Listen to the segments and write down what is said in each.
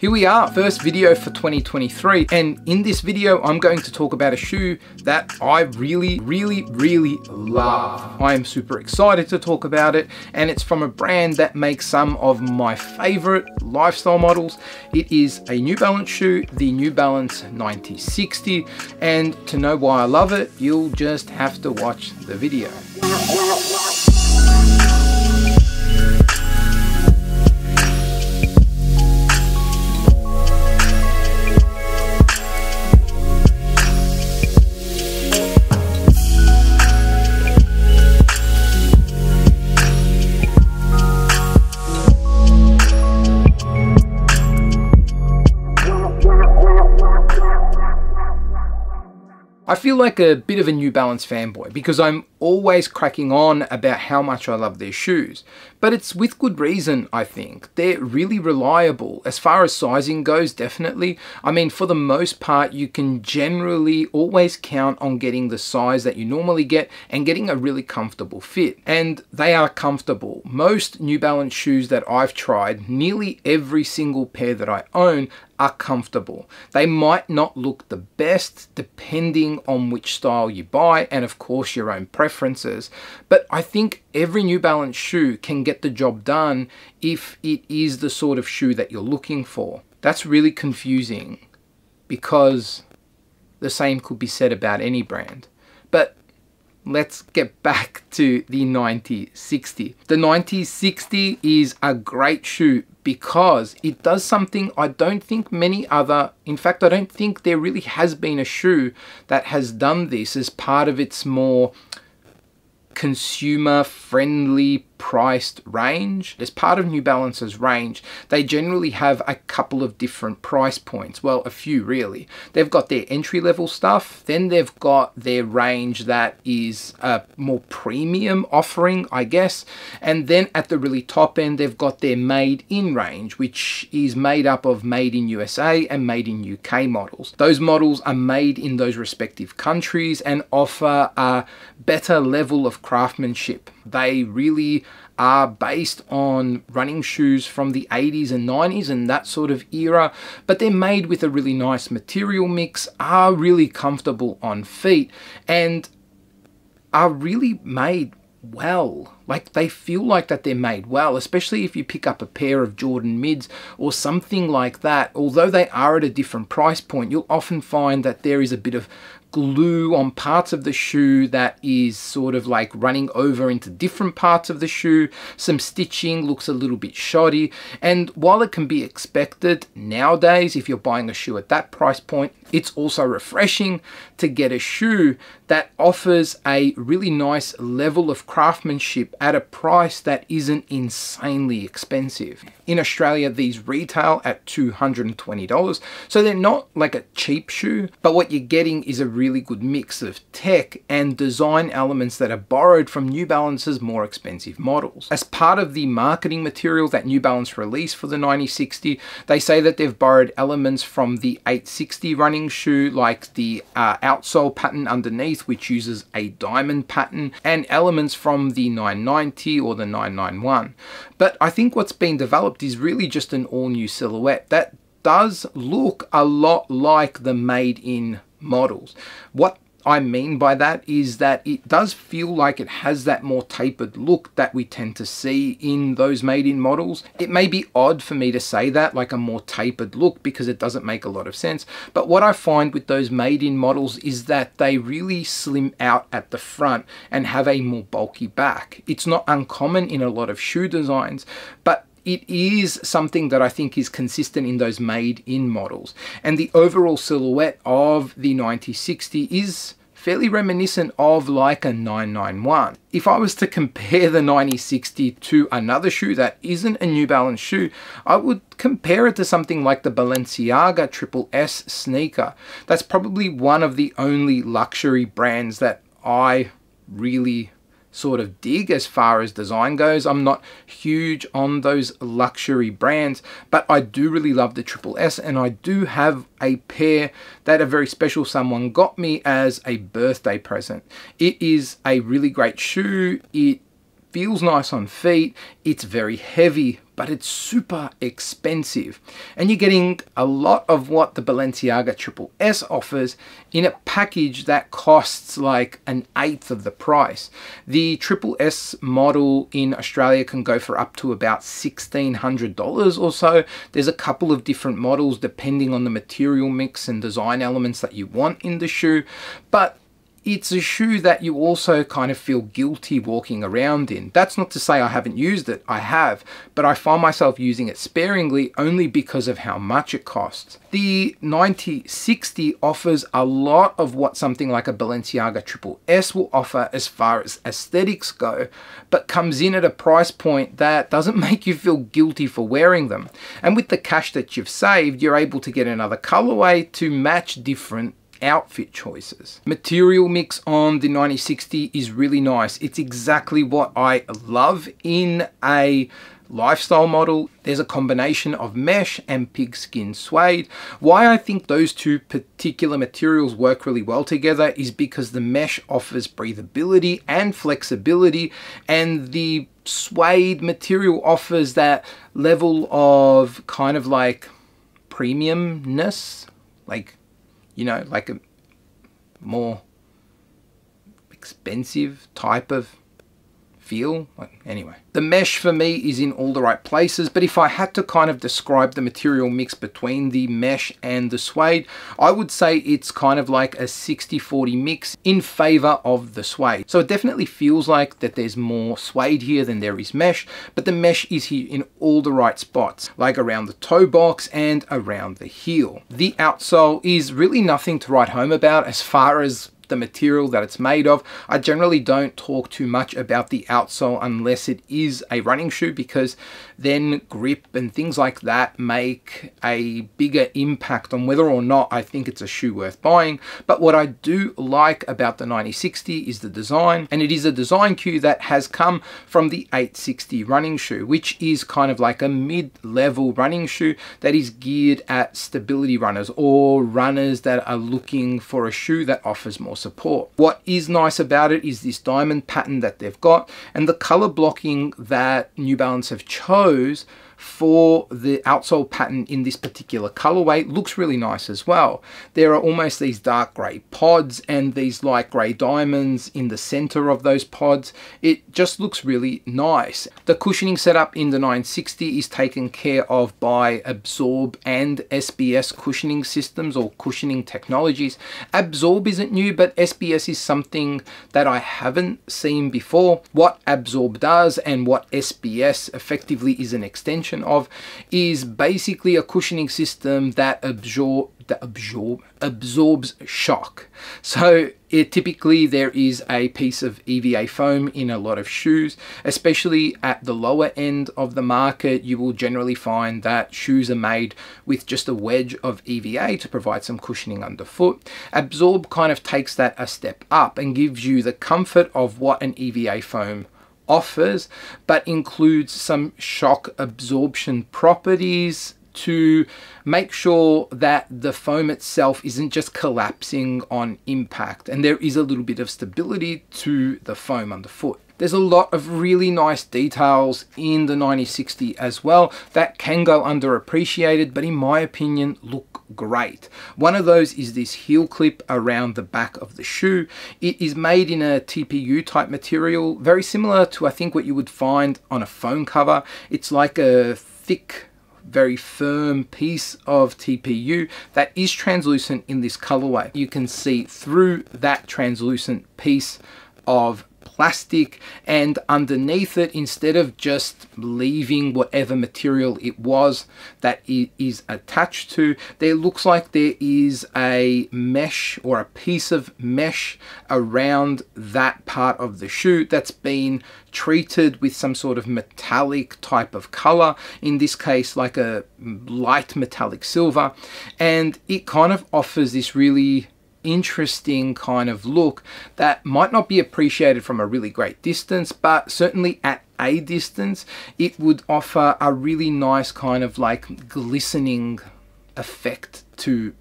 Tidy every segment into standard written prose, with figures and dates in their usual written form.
Here we are, first video for 2023, and in this video I'm going to talk about a shoe that I really love. I am super excited to talk about it, and it's from a brand that makes some of my favorite lifestyle models. It is a New Balance shoe, the New Balance 9060, and to know why I love it, you'll just have to watch the video. I feel like a bit of a New Balance fanboy because I'm always cracking on about how much I love their shoes. But it's with good reason, I think. They're really reliable. As far as sizing goes, definitely. I mean, for the most part, you can generally always count on getting the size that you normally get and getting a really comfortable fit. And they are comfortable. Most New Balance shoes that I've tried, nearly every single pair that I own, are comfortable. They might not look the best depending on which style you buy and of course your own preferences, but I think every New Balance shoe can get the job done if it is the sort of shoe that you're looking for. That's really confusing because the same could be said about any brand. But let's get back to the 9060. The 9060 is a great shoe because it does something I don't think many other, in fact, I don't think there really has been a shoe that has done this as part of its more consumer-friendly priced range. As part of New Balance's range, they generally have a couple of different price points. Well, a few really. They've got their entry-level stuff, then they've got their range that is a more premium offering, I guess, and then at the really top end, they've got their made-in range, which is made up of made in USA and made in UK models. Those models are made in those respective countries and offer a better level of craftsmanship. They really are based on running shoes from the 80s and 90s and that sort of era, but they're made with a really nice material mix, are really comfortable on feet, and are really made well. Like, they feel like that they're made well, especially if you pick up a pair of Jordan mids or something like that. Although they are at a different price point, you'll often find that there is a bit of glue on parts of the shoe that is sort of like running over into different parts of the shoe. Some stitching looks a little bit shoddy, and while it can be expected nowadays if you're buying a shoe at that price point, it's also refreshing to get a shoe that offers a really nice level of craftsmanship at a price that isn't insanely expensive. In Australia, these retail at $220, so they're not like a cheap shoe, but what you're getting is a really good mix of tech and design elements that are borrowed from New Balance's more expensive models. As part of the marketing material that New Balance released for the 9060, they say that they've borrowed elements from the 860 running shoe, like the outsole pattern underneath, which uses a diamond pattern, and elements from the 990 or the 991. But I think what's been developed is really just an all-new silhouette that does look a lot like the made-in models. What I mean by that is that it does feel like it has that more tapered look that we tend to see in those made-in models. It may be odd for me to say that, like a more tapered look, because it doesn't make a lot of sense, but what I find with those made-in models is that they really slim out at the front and have a more bulky back. It's not uncommon in a lot of shoe designs, but it is something that I think is consistent in those made-in models. And the overall silhouette of the 9060 is fairly reminiscent of like a 991. If I was to compare the 9060 to another shoe that isn't a New Balance shoe, I would compare it to something like the Balenciaga Triple S sneaker. That's probably one of the only luxury brands that I really sort of dig as far as design goes. I'm not huge on those luxury brands, but I do really love the Triple S, and I do have a pair that a very special someone got me as a birthday present. It is a really great shoe. It feels nice on feet. It's very heavy, but but it's super expensive. And you're getting a lot of what the Balenciaga Triple S offers in a package that costs like an eighth of the price. The Triple S model in Australia can go for up to about $1,600 or so. There's a couple of different models depending on the material mix and design elements that you want in the shoe, but it's a shoe that you also kind of feel guilty walking around in. That's not to say I haven't used it, I have, but I find myself using it sparingly only because of how much it costs. The 9060 offers a lot of what something like a Balenciaga Triple S will offer as far as aesthetics go, but comes in at a price point that doesn't make you feel guilty for wearing them. And with the cash that you've saved, you're able to get another colorway to match different outfit choices. Material mix on the 9060 is really nice. It's exactly what I love in a lifestyle model. There's a combination of mesh and pigskin suede. Why I think those two particular materials work really well together is because the mesh offers breathability and flexibility, and the suede material offers that level of kind of like premiumness, like, you know, like a more expensive type of feel. Anyway, the mesh for me is in all the right places, but if I had to kind of describe the material mix between the mesh and the suede, I would say it's kind of like a 60-40 mix in favor of the suede. So it definitely feels like that there's more suede here than there is mesh, but the mesh is here in all the right spots, like around the toe box and around the heel. The outsole is really nothing to write home about as far as the material that it's made of. I generally don't talk too much about the outsole unless it is a running shoe, because then grip and things like that make a bigger impact on whether or not I think it's a shoe worth buying. But what I do like about the 9060 is the design, and it is a design cue that has come from the 860 running shoe, which is kind of like a mid-level running shoe that is geared at stability runners or runners that are looking for a shoe that offers more support. What is nice about it is this diamond pattern that they've got, and the color blocking that New Balance have chose for the outsole pattern in this particular colorway looks really nice as well. There are almost these dark gray pods and these light gray diamonds in the center of those pods. It just looks really nice. The cushioning setup in the 960 is taken care of by Absorb and SBS cushioning systems or cushioning technologies. Absorb isn't new, but SBS is something that I haven't seen before. What Absorb does and what SBS effectively is an extension of is basically a cushioning system that absorbs shock. So typically there is a piece of EVA foam in a lot of shoes, especially at the lower end of the market. You will generally find that shoes are made with just a wedge of EVA to provide some cushioning underfoot. Absorb kind of takes that a step up and gives you the comfort of what an EVA foam offers, but includes some shock absorption properties to make sure that the foam itself isn't just collapsing on impact, and there is a little bit of stability to the foam underfoot. There's a lot of really nice details in the 9060 as well that can go underappreciated, but in my opinion look great. One of those is this heel clip around the back of the shoe. It is made in a TPU type material, very similar to I think what you would find on a phone cover. It's like a thick, very firm piece of TPU that is translucent in this colorway. You can see through that translucent piece of plastic, and underneath it, instead of just leaving whatever material it was that it is attached to, there looks like there is a mesh or a piece of mesh around that part of the shoe that's been treated with some sort of metallic type of color, in this case like a light metallic silver, and it kind of offers this really interesting kind of look that might not be appreciated from a really great distance, but certainly at a distance it would offer a really nice kind of like glistening effect to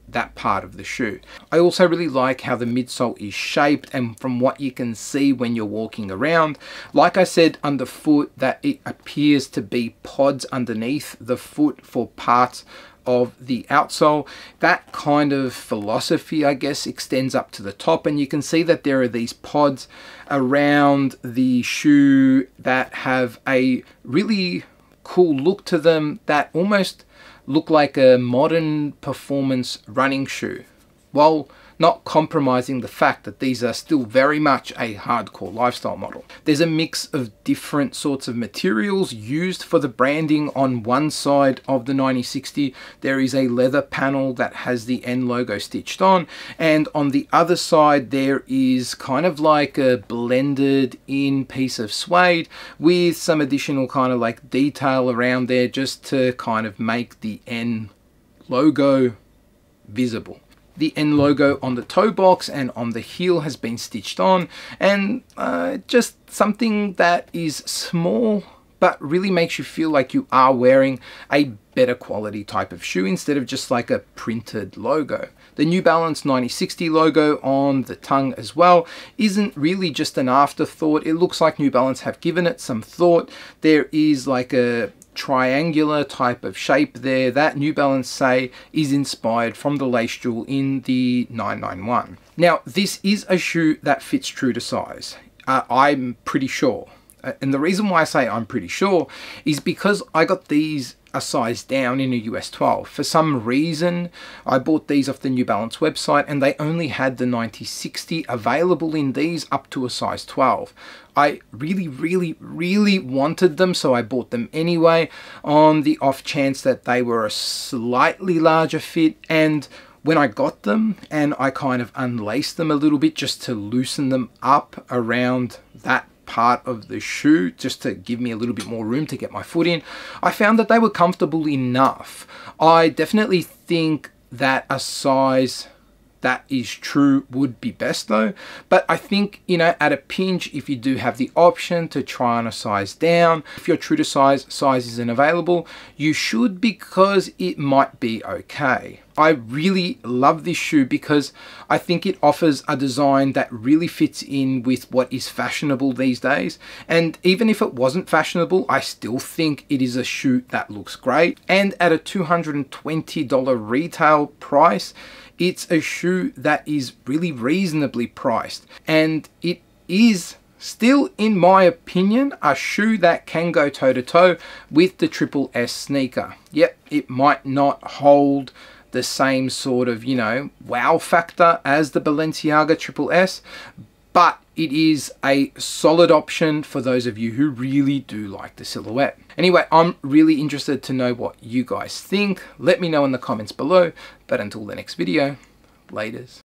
that part of the shoe. I also really like how the midsole is shaped, and from what you can see when you're walking around, like I said underfoot, that it appears to be pods underneath the foot for parts of the outsole. That kind of philosophy, I guess, extends up to the top, and you can see that there are these pods around the shoe that have a really cool look to them that almost look like a modern performance running shoe, while not compromising the fact that these are still very much a hardcore lifestyle model. There's a mix of different sorts of materials used for the branding. On one side of the 9060, there is a leather panel that has the N logo stitched on, and on the other side there is kind of like a blended in piece of suede with some additional kind of like detail around there just to kind of make the N logo visible. The N logo on the toe box and on the heel has been stitched on, and just something that is small but really makes you feel like you are wearing a better quality type of shoe instead of just like a printed logo. The New Balance 9060 logo on the tongue as well isn't really just an afterthought. It looks like New Balance have given it some thought. There is like a triangular type of shape there that New Balance say is inspired from the lace jewel in the 991. Now, this is a shoe that fits true to size. I'm pretty sure. And the reason why I say I'm pretty sure is because I got these a size down in a US 12. For some reason, I bought these off the New Balance website and they only had the 9060 available in these up to a size 12. I really wanted them, so I bought them anyway on the off chance that they were a slightly larger fit. And when I got them and I kind of unlaced them a little bit just to loosen them up around that part of the shoe, just to give me a little bit more room to get my foot in, I found that they were comfortable enough. I definitely think that a size that is true would be best though, but I think, you know, at a pinch, if you do have the option to try on a size down, if you're true to size isn't available, you should, because it might be okay. I really love this shoe because I think it offers a design that really fits in with what is fashionable these days. And even if it wasn't fashionable, I still think it is a shoe that looks great. And at a $220 retail price, it's a shoe that is really reasonably priced. And it is still, in my opinion, a shoe that can go toe-to-toe with the Triple S sneaker. Yep, it might not hold the same sort of, you know, wow factor as the Balenciaga Triple S, but it is a solid option for those of you who really do like the silhouette. Anyway, I'm really interested to know what you guys think. Let me know in the comments below, but until the next video, laters.